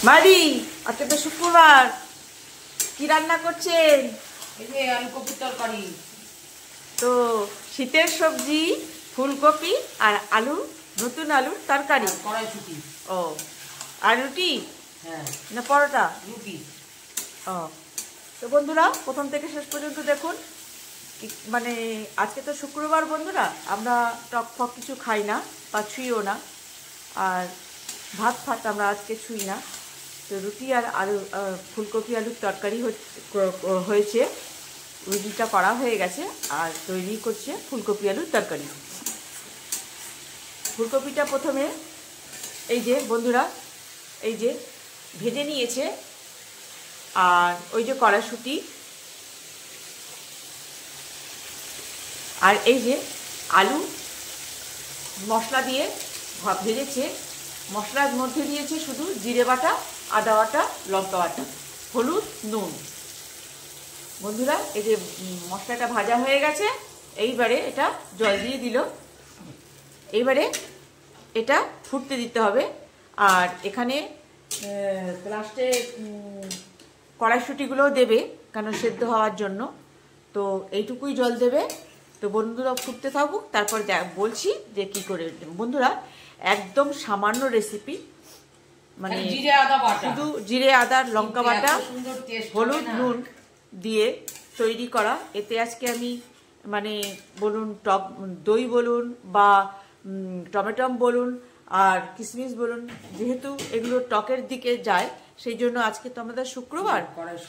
মারি, আজকে তো শুক্রবার, কি রান্না করছেন? এই যে আলু কপির তরকারি। তো শীতের সবজি ফুলকপি আর আলু, নতুন আলুর তরকারি, কড়াইশুঁটি। ও আর রুটি? হ্যাঁ, না পরোটা? রুটি। ও তো বন্ধুরা প্রথম থেকে শেষ পর্যন্ত দেখুন। মানে আজকে তো শুক্রবার বন্ধুরা, আমরা টক ফক কিছু খাই না বা ছুঁইও না, আর ভাত ফাত আমরা আজকে ছুঁই না। তো রুটি আর আলু, ফুলকপি আলুর তরকারি হয়েছে, রুটিটা করা হয়ে গেছে আর তৈরি করছে ফুলকপি আলুর তরকারি। ফুলকপিটা প্রথমে এই যে বন্ধুরা, এই যে ভেজে নিয়েছে, আর ওই যে কড়াইশুঁটি, আর এই যে আলু মশলা দিয়ে ভেজেছে। মশলার মধ্যে দিয়েছে শুধু জিরে বাটা, আদা বাটা, লঙ্কা বাটা, হলুদ, নুন। বন্ধুরা এই যে মশলাটা ভাজা হয়ে গেছে, এইবারে এটা জল দিয়ে দিল। এইবারে এটা ফুটতে দিতে হবে। আর এখানে লাস্টে কড়াইশুঁটিগুলোও দেবে, কেন সেদ্ধ হওয়ার জন্য। তো এইটুকুই জল দেবে। তো বন্ধুরা ফুটতে থাকুক, তারপর বলছি যে কি করে। বন্ধুরা একদম সামান্য রেসিপি, মানে শুধু জিরে আদা লঙ্কা বাটা, হলুদ, নুন দিয়ে তৈরি করা। এতে আজকে আমি মানে বলুন টক দই বলুন বা টমেটো বলুন আর কিশমিশ বলুন, যেহেতু এগুলো টকের দিকে যায়, সেই জন্য আজকে তো আমাদের শুক্রবার,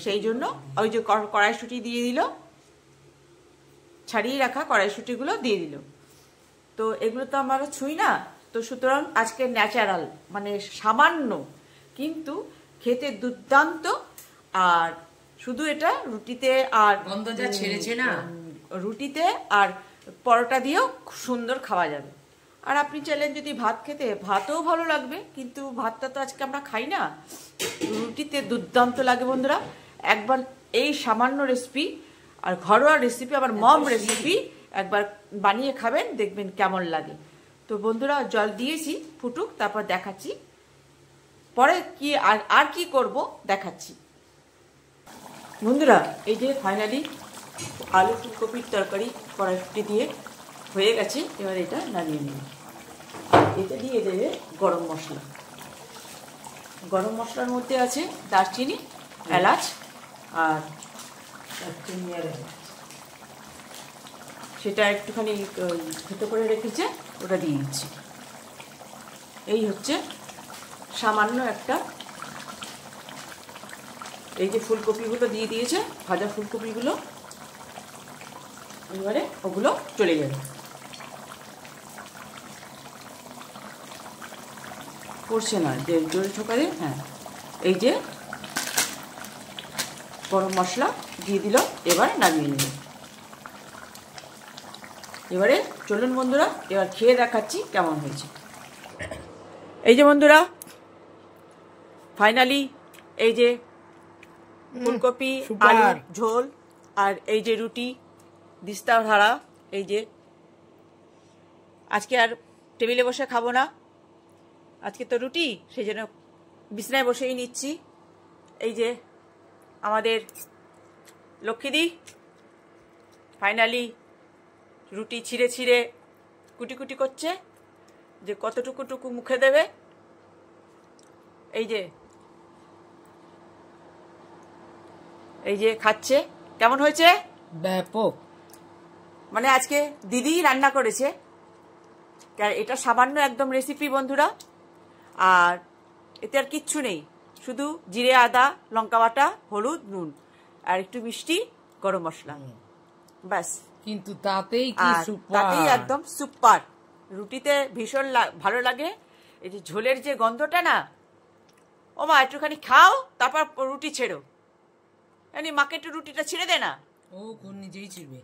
সেই জন্য ওই যে কড়াইশুঁটি দিয়ে দিল, ছাড়িয়ে রাখা কড়াইশুঁটিগুলো দিয়ে দিল। তো এগুলো তো আমরা ছুঁই না, তো সুতরাং আজকে ন্যাচারাল, মানে সামান্য, কিন্তু খেতে দুর্দান্ত। আর শুধু এটা রুটিতে আর গন্ধ যা ছেড়েছে না, রুটিতে আর পরোটা দিয়েও খুব সুন্দর খাওয়া যাবে। আর আপনি চাইলেন যদি ভাত খেতে, ভাতও ভালো লাগবে, কিন্তু ভাতটা তো আজকে আমরা খাই না, রুটিতে দুর্দান্ত লাগে বন্ধুরা। একবার এই সামান্য রেসিপি আর ঘরোয়া রেসিপি, আবার মম রেসিপি একবার বানিয়ে খাবেন, দেখবেন কেমন লাগে। তো বন্ধুরা জল দিয়েছি, ফুটুক, তারপর দেখাচ্ছি পরে কি আর কি করব দেখাচ্ছি। বন্ধুরা এই যে ফাইনালি আলু ফুলকপির তরকারি কড়াইশুঁটি দিয়ে হয়ে গেছে। এবার এটা নামিয়ে নিন। এটা দিয়ে দেবে গরম মশলা। গরম মশলার মধ্যে আছে দারচিনি, এলাচ আর সেটা একটুখানি থেতো করে রেখেছে, ওটা দিয়ে দিচ্ছি। এই হচ্ছে সামান্য একটা, এই যে ফুলকপিগুলো দিয়ে দিয়েছে, ভাজা ফুলকপিগুলো, এবারে ওগুলো চলে যাবে। পড়ছে না, যে জোরে ঠোকারে। হ্যাঁ, এই যে গরম মশলা দিয়ে দিল, এবার নামিয়ে নেব। এবারে চলুন বন্ধুরা, এবার খেয়ে দেখাচ্ছি কেমন হয়েছে। এই যে বন্ধুরা ফাইনালি এই যে ফুলকপি আলুর ঝোল, আর এই যে রুটি দিস্তা ধারা। এই যে আজকে আর টেবিলে বসে খাবো না, আজকে তো রুটি, সেই জন্য বিছনায় বসেই নিচ্ছি। এই যে আমাদের লক্ষ্মীদি ফাইনালি রুটি ছিঁড়ে ছিঁড়ে কুটি কুটি করছে, যে কতটুকু টুকু মুখে দেবে। এই যে খাচ্ছে, কেমন হয়েছে? ব্যাপক। মানে আজকে দিদি রান্না করেছে, এটা সামান্য একদম রেসিপি বন্ধুরা, আর এতে আর কিচ্ছু নেই, শুধু জিরে আদা লঙ্কা বাটা, হলুদ, নুন আর একটু মিষ্টি, গরম মশলা, ব্যাস। কিন্তু তাতেই কি সুপার, তাতেই একদম সুপার। রুটিতে ভীষণ ভালো লাগে। এই যে ঝোলের যে গন্ধটা না, ও মা একটুখানি খাও, তারপর রুটি ছেড়ো। এমনি মাকে একটু রুটিটা ছেড়ে দে না, ও কোন নিজেই ছিড়বে।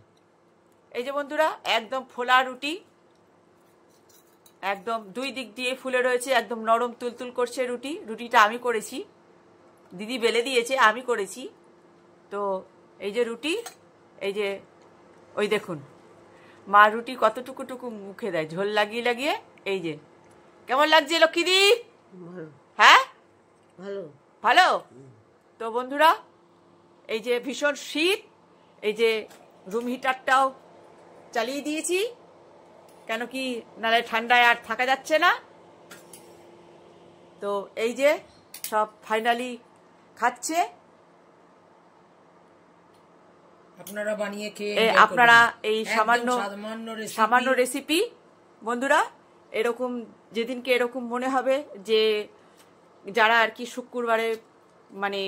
এই যে বন্ধুরা একদম ফোলা রুটি, একদম দুই দিক দিয়ে ফুলে রয়েছে, একদম নরম তুলতুল করছে রুটি। রুটিটা আমি করেছি, দিদি বেলে দিয়েছে, আমি করেছি। তো এই যে রুটি, এই যে ওই দেখুন মা রুটি কতটুকু টুকু মুখে দেয় ঝোল লাগিয়ে লাগিয়ে। এই যে কেমন লাগছে লক্ষ্মীদি? হ্যাঁ ভালো ভালো। তো বন্ধুরা, এই যে ভীষণ শীত, এই যে রুম হিটারটাও চালিয়ে দিয়েছি, কেন কি নালে ঠান্ডায় আর থাকা যাচ্ছে না। তো এই যে সব ফাইনালি খাচ্ছে। আপনারা বানিয়ে খেয়ে এই enjoy আপনারা করবেন। এই একদম সামান্য সামান্য রেসিপি বন্ধুরা, এরকম যেদিনকে এরকম মনে হবে যে যারা আর কি শুক্রবারে, মানে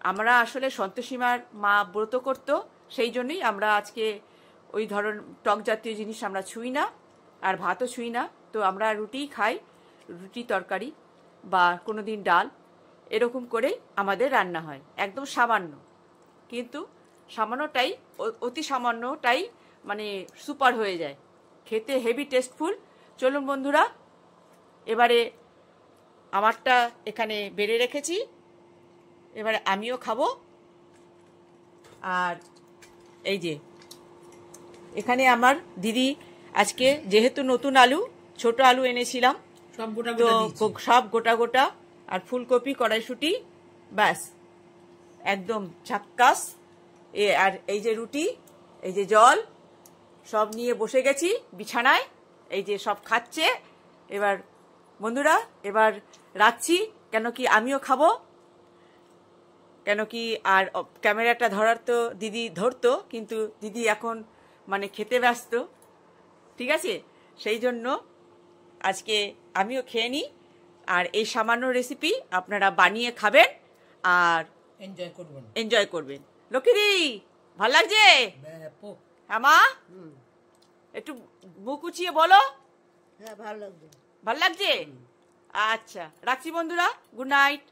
আমরা আসলে সন্তোষীমার মা ব্রত করতো, সেই জন্যই আমরা আজকে ওই ধরন টক জাতীয় জিনিস আমরা ছুঁই না, আর ভাতও ছুঁই না। তো আমরা রুটিই খাই, রুটি তরকারি বা কোনো দিন ডাল, এরকম করেই আমাদের রান্না হয়, একদম সামান্য। কিন্তু সামান্যটাই, অতি সামান্যটাই মানে সুপার হয়ে যায়, খেতে হেভি টেস্টফুল। চলুন বন্ধুরা, এবারে আমারটা এখানে বেড়ে রেখেছি, এবারে আমিও খাবো। আর এই যে এখানে আমার দিদি আজকে যেহেতু নতুন আলু, ছোট আলু এনেছিলাম, সব গোটা তো গোটা দিয়েছি। সব গোটা গোটা, আর ফুলকপি, কড়াইশুঁটি, ব্যাস একদম ঝাক্কাস। আর এই যে রুটি, এই যে জল, সব নিয়ে বসে গেছি বিছানায়, এই যে সব খাচ্ছে। এবার বন্ধুরা, এবার রাখছি, কেন কি আমিও খাবো, কেন কি আর ক্যামেরাটা ধরার তো দিদি ধরতো, কিন্তু দিদি এখন মানে খেতে ব্যস্ত, ঠিক আছে, সেই জন্য আজকে আমিও খেয়ে নিই। আর এই সামান্য রেসিপি আপনারা বানিয়ে খাবেন আর এনজয় করবেন। এনজয় করবেন। লক্ষ্মীদি, ভাল লাগছে? ব্যাপক। হ্যাঁ মা, একটু মুখ উঁচিয়ে বলো। হ্যাঁ ভালো লাগবে। ভাল লাগছে? আচ্ছা, রাখছি বন্ধুরা, গুড নাইট।